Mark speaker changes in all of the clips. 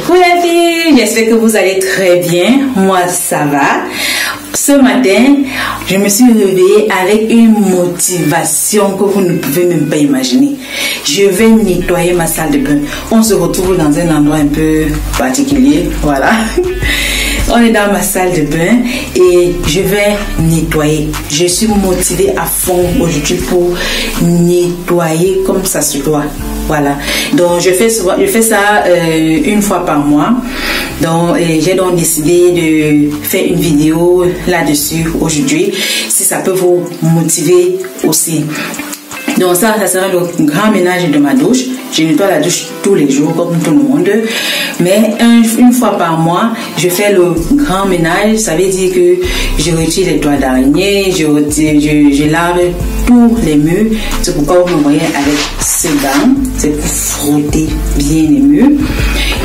Speaker 1: Coucou les filles, j'espère que vous allez très bien. Moi ça va. Ce matin, je me suis réveillée avec une motivation que vous ne pouvez même pas imaginer. Je vais nettoyer ma salle de bain. On se retrouve dans un endroit un peu particulier, voilà. On est dans ma salle de bain et je vais nettoyer. Je suis motivée à fond aujourd'hui pour nettoyer comme ça se doit. Voilà. Donc je fais ça une fois par mois. Donc j'ai donc décidé de faire une vidéo là-dessus aujourd'hui. Si ça peut vous motiver aussi. Donc ça sera le grand ménage de ma douche. Je nettoie la douche tous les jours comme tout le monde. Mais une fois par mois, je fais le grand ménage. Ça veut dire que je retire les toits d'araignée, je lave tous les murs. C'est pourquoi vous me voyez avec ce gant. C'est pour frotter bien les murs.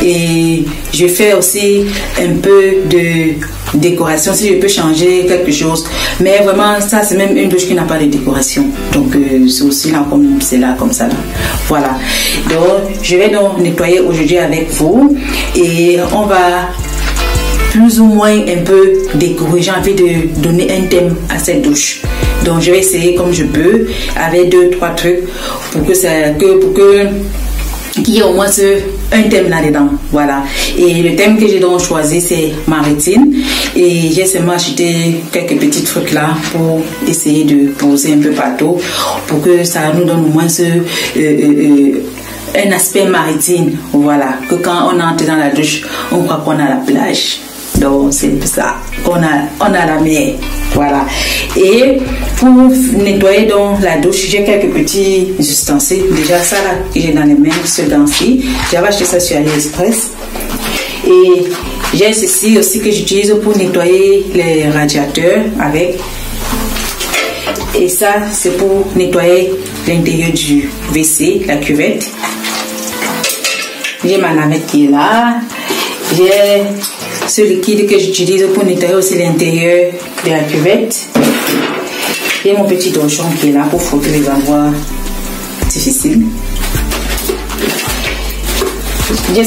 Speaker 1: Et je fais aussi un peu de décoration, si je peux changer quelque chose. Mais vraiment, ça c'est même une douche qui n'a pas de décoration. Donc c'est aussi là comme c'est là, comme ça là. Voilà. Donc je vais donc nettoyer aujourd'hui avec vous. Et on va plus ou moins un peu décorer. J'ai envie de donner un thème à cette douche. Donc je vais essayer comme je peux avec 2-3 trucs pour que qu'il y ait au moins un thème là-dedans. Voilà. Et le thème que j'ai donc choisi, c'est maritime. Et j'ai seulement acheté quelques petits trucs là pour essayer de poser un peu partout pour que ça nous donne au moins un aspect maritime. Voilà. Que quand on entre dans la douche, on croit qu'on a la plage. Donc c'est ça qu'on a la mer. Voilà. Et pour nettoyer donc la douche, j'ai quelques petits ustensiles. Déjà ça là que j'ai dans les mains, ce gant-ci. J'avais acheté ça sur AliExpress. Et j'ai ceci aussi que j'utilise pour nettoyer les radiateurs avec. Et ça c'est pour nettoyer l'intérieur du WC, la cuvette. J'ai ma lavette qui est là. J'ai ce liquide que j'utilise pour nettoyer aussi l'intérieur de la cuvette. J'ai mon petit torchon qui est là pour frotter les endroits difficiles. J'ai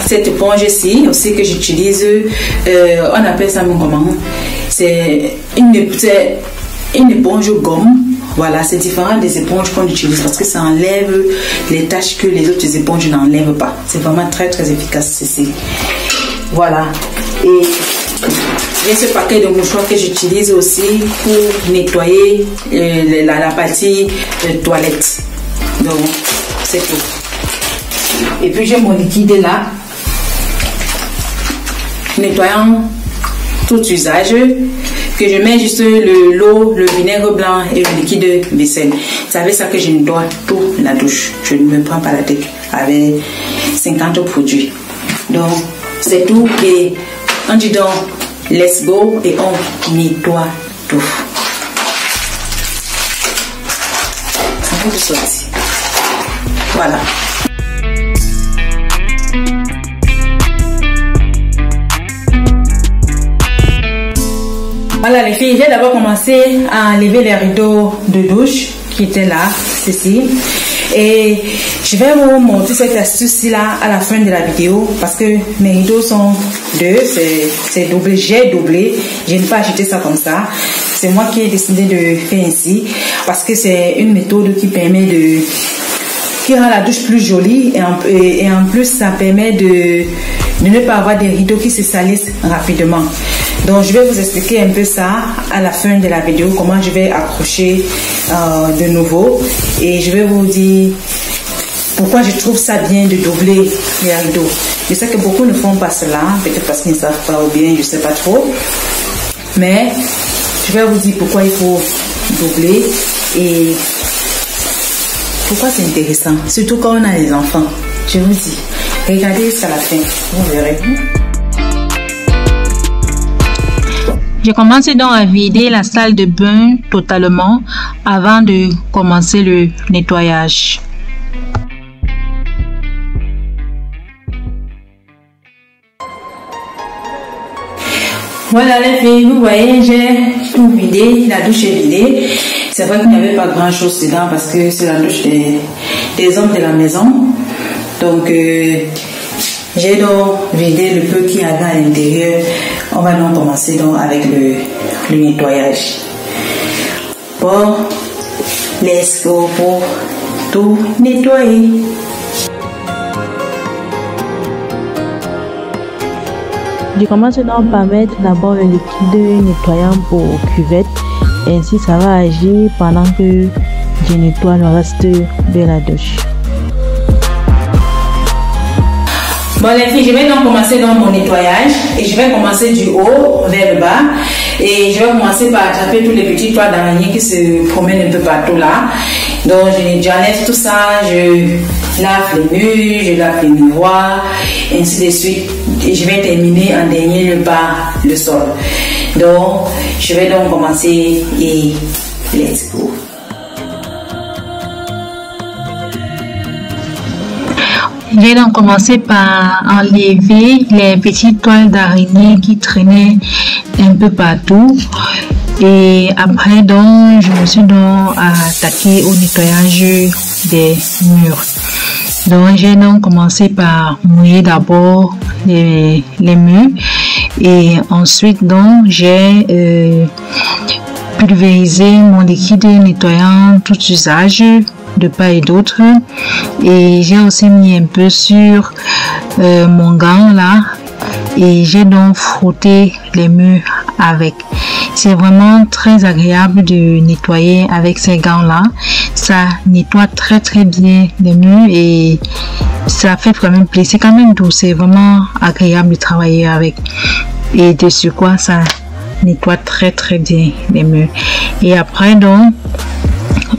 Speaker 1: cette éponge-ci aussi que j'utilise. On appelle ça comment? C'est une éponge gomme. Voilà, c'est différent des éponges qu'on utilise parce que ça enlève les taches que les autres éponges n'enlèvent pas. C'est vraiment très très efficace ceci. Voilà. Et j'ai ce paquet de mouchoirs que j'utilise aussi pour nettoyer la partie toilette. Donc, c'est tout. Et puis j'ai mon liquide là. Nettoyant tout usage. Que je mets juste l'eau, le vinaigre blanc et le liquide vaisselle. C'est avec ça que je nettoie toute la douche. Je ne me prends pas la tête avec 50 produits. Donc, c'est tout. Et on dit donc, let's go et on nettoie tout. Ça va sortir. Voilà. Voilà les filles, j'ai d'abord commencé à enlever les rideaux de douche qui étaient là, ceci. Et je vais vous montrer cette astuce là à la fin de la vidéo parce que mes rideaux sont deux, c'est doublé, j'ai doublé. Je n'ai pas acheté ça comme ça. C'est moi qui ai décidé de faire ainsi parce que c'est une méthode qui permet qui rend la douche plus jolie et en plus ça permet de ne pas avoir des rideaux qui se salissent rapidement. Donc je vais vous expliquer un peu ça à la fin de la vidéo, comment je vais accrocher de nouveau et je vais vous dire pourquoi je trouve ça bien de doubler les rideaux. Je sais que beaucoup ne font pas cela, peut-être parce qu'ils ne savent pas ou bien je ne sais pas trop, mais je vais vous dire pourquoi il faut doubler et pourquoi c'est intéressant, surtout quand on a des enfants. Je vous dis, regardez jusqu'à la fin, vous verrez.
Speaker 2: Je commence donc à vider la salle de bain totalement avant de commencer le nettoyage.
Speaker 1: Voilà les filles, vous voyez, j'ai tout vidé, la douche est vidée. C'est vrai qu'il n'y avait pas grand chose dedans parce que c'est la douche des hommes de la maison. Donc, j'ai donc vidé le peu qu'il y avait à l'intérieur. On va donc commencer donc avec le nettoyage. Bon, let's go pour tout nettoyer.
Speaker 3: Je commence donc par mettre d'abord le liquide nettoyant pour cuvette. Ainsi, ça va agir pendant que je nettoie le reste de la douche.
Speaker 1: Bon les filles, je vais donc commencer dans mon nettoyage et je vais commencer du haut vers le bas et je vais commencer par attraper tous les petits toits d'araignée qui se promènent un peu partout là. Donc j'enlève tout ça, je lave les murs, je lave les miroirs, ainsi de suite. Et je vais terminer en dernier par le sol. Donc je vais donc commencer et let's go.
Speaker 2: J'ai donc commencé par enlever les petites toiles d'araignée qui traînaient un peu partout. Et après, donc, je me suis donc attaquée au nettoyage des murs. Donc, j'ai donc commencé par mouiller d'abord les murs. Et ensuite, donc, j'ai pulvérisé mon liquide nettoyant tout usage de part et d'autre, et j'ai aussi mis un peu sur mon gant là et j'ai donc frotté les murs avec. C'est vraiment très agréable de nettoyer avec ces gants là, ça nettoie très bien les murs et ça fait quand même plaisir, c'est quand même doux, c'est vraiment agréable de travailler avec et de sur quoi ça nettoie très bien les murs. Et après donc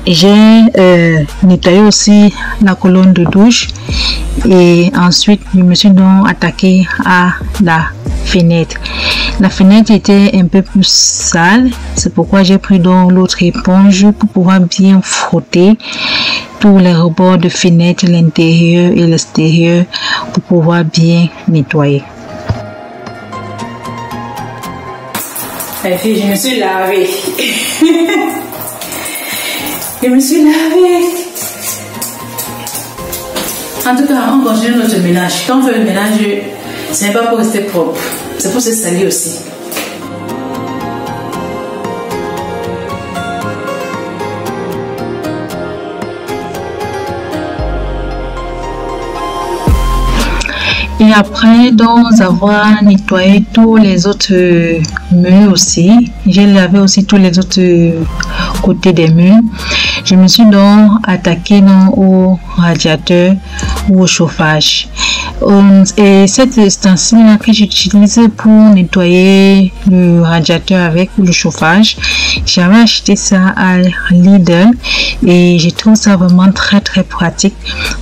Speaker 2: j'ai nettoyé aussi la colonne de douche et ensuite je me suis donc attaqué à la fenêtre. La fenêtre était un peu plus sale, c'est pourquoi j'ai pris donc l'autre éponge pour pouvoir bien frotter tous les rebords de fenêtre, l'intérieur et l'extérieur pour pouvoir bien nettoyer.
Speaker 1: Les filles, je me suis lavée. Je me suis lavée. En tout cas, on continue notre ménage. Quand on fait le ménage, ce n'est pas pour rester propre, c'est pour se salir aussi.
Speaker 2: Et après donc avoir nettoyé tous les autres murs aussi, j'ai lavé aussi tous les autres côtés des murs. Je me suis donc attaqué au radiateur ou au chauffage. Et cet ustensile que j'utilise pour nettoyer le radiateur avec le chauffage, j'avais acheté ça à Lidl et je trouve ça vraiment très pratique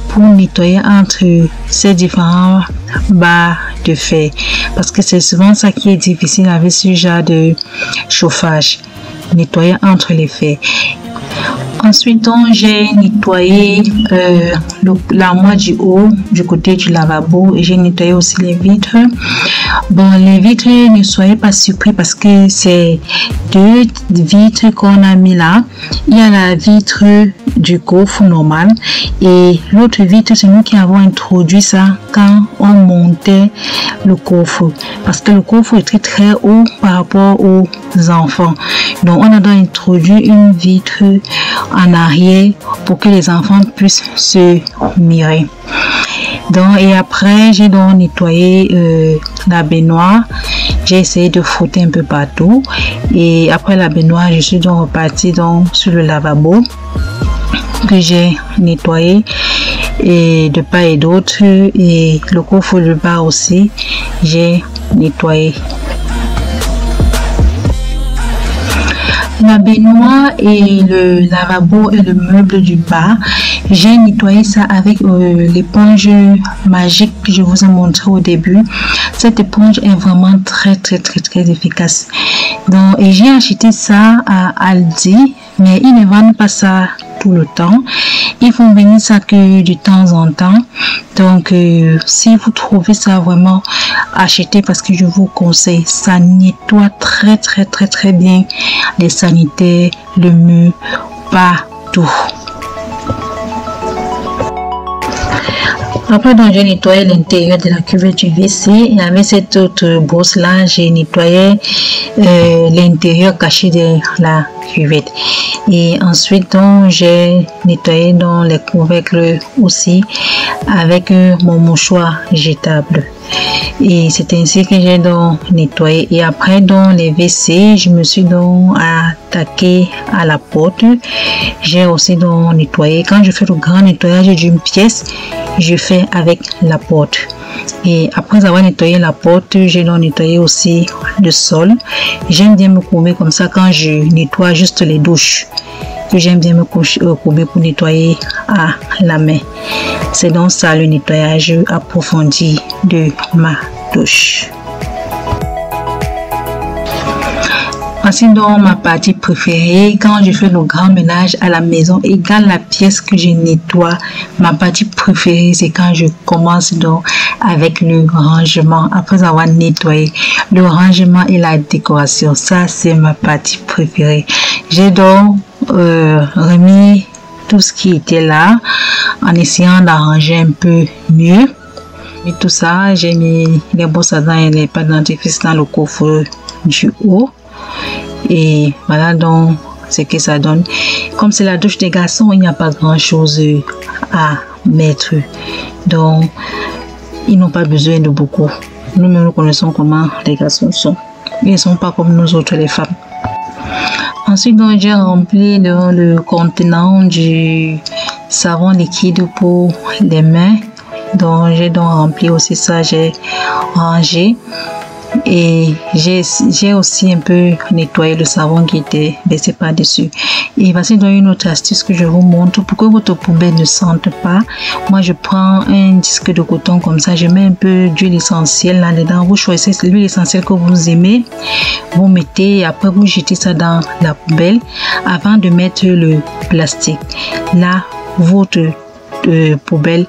Speaker 2: pour nettoyer entre ces différents barres de fer, parce que c'est souvent ça qui est difficile avec ce genre de chauffage, nettoyer entre les fers. Ensuite, j'ai nettoyé l'armoire du haut, du côté du lavabo, et j'ai nettoyé aussi les vitres. Bon, les vitres, ne soyez pas surpris parce que c'est deux vitres qu'on a mis là. Il y a la vitre du coffre normal et l'autre vitre, c'est nous qui avons introduit ça quand on montait le coffre, parce que le coffre était très haut par rapport aux enfants. Donc, on a donc introduit une vitre en arrière pour que les enfants puissent se mirer. Donc, et après, j'ai donc nettoyé la baignoire. J'ai essayé de frotter un peu partout. Et après la baignoire, je suis donc repartie donc sur le lavabo que j'ai nettoyé et de part et d'autre. Et le coffre de bas aussi, j'ai nettoyé. La baignoire et le lavabo et le meuble du bas, j'ai nettoyé ça avec l'éponge magique que je vous ai montré au début. Cette éponge est vraiment très efficace. Donc, et j'ai acheté ça à Aldi, mais ils ne vendent pas ça tout le temps. Ils font venir ça que de temps en temps. Donc, si vous trouvez ça, vraiment achetez, parce que je vous conseille. Ça nettoie très bien les sanitaires, le mur, partout. Après, donc, j'ai nettoyé l'intérieur de la cuvette du WC et avec cette autre brosse-là, j'ai nettoyé l'intérieur caché de la cuvette. Et ensuite, donc, j'ai nettoyé dans les couvercles aussi avec mon mouchoir jetable. Et c'est ainsi que j'ai donc nettoyé. Et après, dans les WC, je me suis donc attaqué à la porte. J'ai aussi donc nettoyé. Quand je fais le grand nettoyage d'une pièce, je fais avec la porte. Et après avoir nettoyé la porte, j'ai donc nettoyé aussi le sol. J'aime bien me courber comme ça quand je nettoie juste les douches. J'aime bien me courber pour nettoyer à la main. C'est donc ça le nettoyage approfondi de ma douche. Voici donc ma partie préférée. Quand je fais le grand ménage à la maison, égale la pièce que je nettoie. Ma partie préférée, c'est quand je commence donc avec le rangement. Après avoir nettoyé, le rangement et la décoration. Ça, c'est ma partie préférée. J'ai donc remis tout ce qui était là en essayant d'arranger un peu mieux. Et tout ça, j'ai mis les brosses à dents et les pâtes dentifrice dans le coffre du haut. Et voilà donc ce que ça donne. Comme c'est la douche des garçons, il n'y a pas grand chose à mettre. Donc, ils n'ont pas besoin de beaucoup. Nous-mêmes, nous connaissons comment les garçons sont. Ils ne sont pas comme nous autres, les femmes. Ensuite, donc, j'ai rempli le contenant du savon liquide pour les mains. Donc, j'ai donc rempli aussi ça, j'ai rangé. Et j'ai aussi un peu nettoyé le savon qui était baissé par-dessus. Et voici donc une autre astuce que je vous montre pour que votre poubelle ne sente pas. Moi, je prends un disque de coton comme ça, je mets un peu d'huile essentielle là-dedans. Vous choisissez l'huile essentielle que vous aimez, vous mettez et après vous jetez ça dans la poubelle avant de mettre le plastique. Là, votre poubelle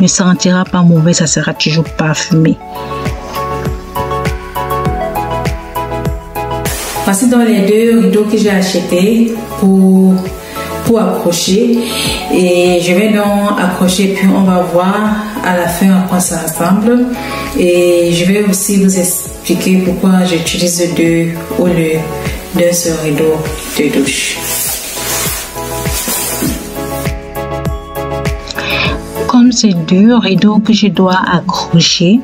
Speaker 2: ne sentira pas mauvais, ça sera toujours parfumé.
Speaker 1: Voici donc les deux rideaux que j'ai achetés pour accrocher. Et je vais donc accrocher, puis on va voir à la fin à quoi ça ressemble. Et je vais aussi vous expliquer pourquoi j'utilise deux au lieu d'un seul rideau de douche.
Speaker 2: Comme c'est deux rideaux que je dois accrocher,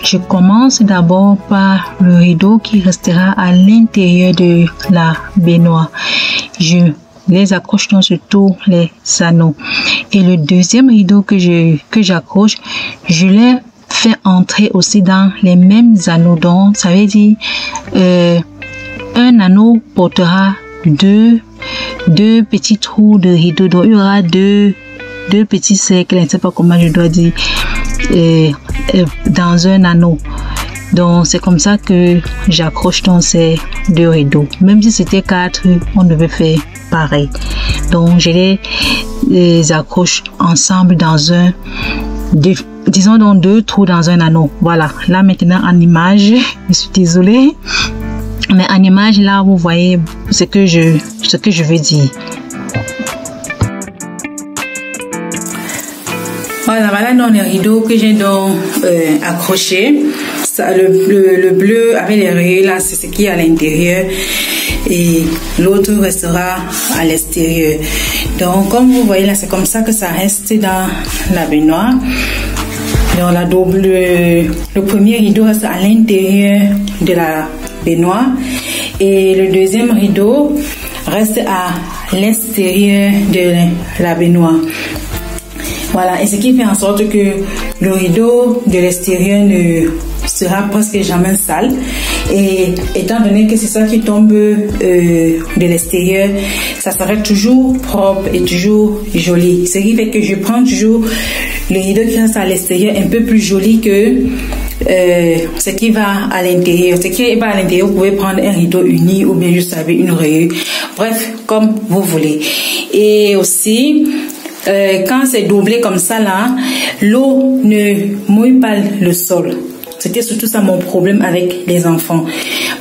Speaker 2: je commence d'abord par le rideau qui restera à l'intérieur de la baignoire. Je les accroche donc sur tous les anneaux. Et le deuxième rideau que j'accroche, je les fais entrer aussi dans les mêmes anneaux. Donc, ça veut dire un anneau portera deux petits trous de rideau. Donc, il y aura deux petits cercles, je ne sais pas comment je dois dire, dans un anneau. Donc c'est comme ça que j'accroche dans ces deux rideaux. Même si c'était 4, on devait faire pareil. Donc je les accroche ensemble dans disons dans 2 trous dans un anneau. Voilà, là maintenant en image, je suis désolée, mais en image là vous voyez ce que je veux dire.
Speaker 1: Voilà dans les rideaux que j'ai donc accroché. Le bleu avec les rayures là, c'est ce qui est à l'intérieur et l'autre restera à l'extérieur. Donc comme vous voyez là, c'est comme ça que ça reste dans la baignoire. Donc le premier rideau reste à l'intérieur de la baignoire et le deuxième rideau reste à l'extérieur de la baignoire. Voilà, et ce qui fait en sorte que le rideau de l'extérieur ne sera presque jamais sale. Et étant donné que c'est ça qui tombe de l'extérieur, ça sera toujours propre et toujours joli. Ce qui fait que je prends toujours le rideau qui reste à l'extérieur un peu plus joli que ce qui va à l'intérieur. Ce qui va à l'intérieur, vous pouvez prendre un rideau uni ou bien juste avec une rayure. Bref, comme vous voulez. Et aussi, quand c'est doublé comme ça là, l'eau ne mouille pas le sol. C'était surtout ça mon problème avec les enfants,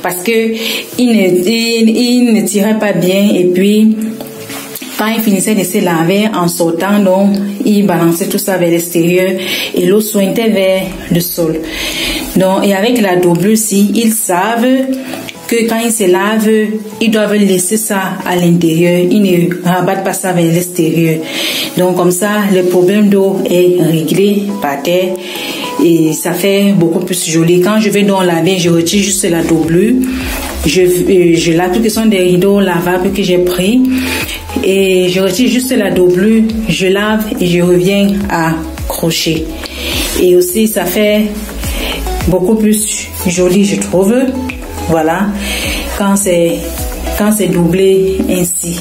Speaker 1: parce que ils ne tiraient pas bien et puis quand quand il finissait de se laver en sortant, donc il balançait tout ça vers l'extérieur et l'eau sointait vers le sol. Donc, et avec la double aussi, ils savent que quand ils se lavent, ils doivent laisser ça à l'intérieur, ils ne rabattent pas ça vers l'extérieur. Donc comme ça, le problème d'eau est réglé par terre et ça fait beaucoup plus joli. Quand je vais donc laver, je retire juste la doublure, je lave tout que sont des rideaux lavables que j'ai pris et je retire juste la doublure, je lave et je reviens à crochet. Et aussi ça fait beaucoup plus joli, je trouve. Voilà, quand c'est doublé ainsi.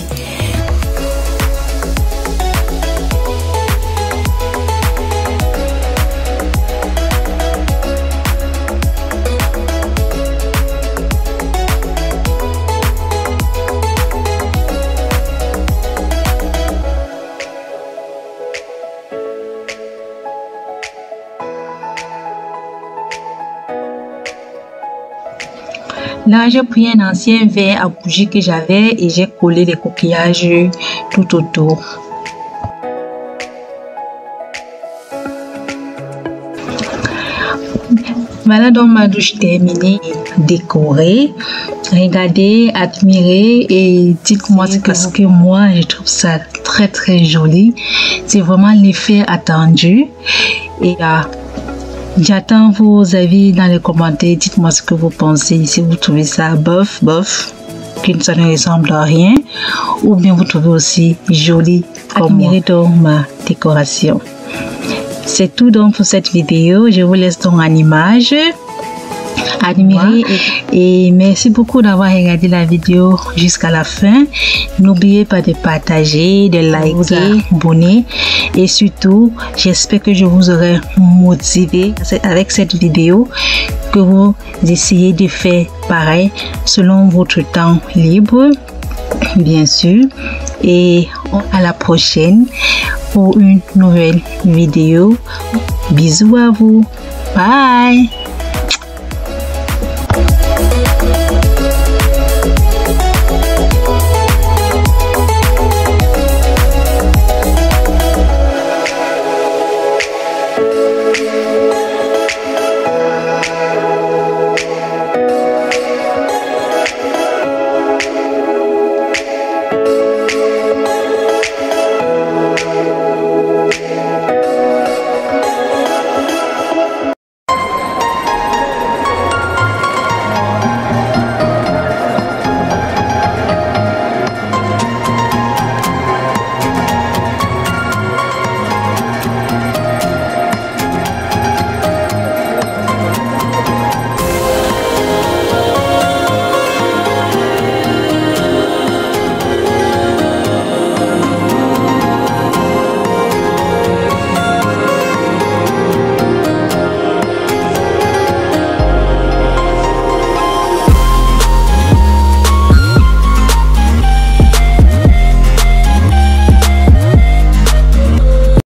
Speaker 2: Là, j'ai pris un ancien verre à bougie que j'avais et j'ai collé des coquillages tout autour. Voilà donc ma douche terminée, décorée. Regardez, admirez et dites-moi ce que moi je trouve ça très très joli. C'est vraiment l'effet attendu et j'attends vos avis dans les commentaires. Dites-moi ce que vous pensez. Si vous trouvez ça bof, que ça ne ressemble à rien, ou bien vous trouvez aussi joli comme moi. Admirez donc ma décoration. C'est tout donc pour cette vidéo. Je vous laisse donc en image. Admirez et merci beaucoup d'avoir regardé la vidéo jusqu'à la fin. N'oubliez pas de partager, de liker, abonner et surtout j'espère que je vous aurai motivé avec cette vidéo, que vous essayez de faire pareil selon votre temps libre bien sûr, et à la prochaine pour une nouvelle vidéo. Bisous à vous, bye.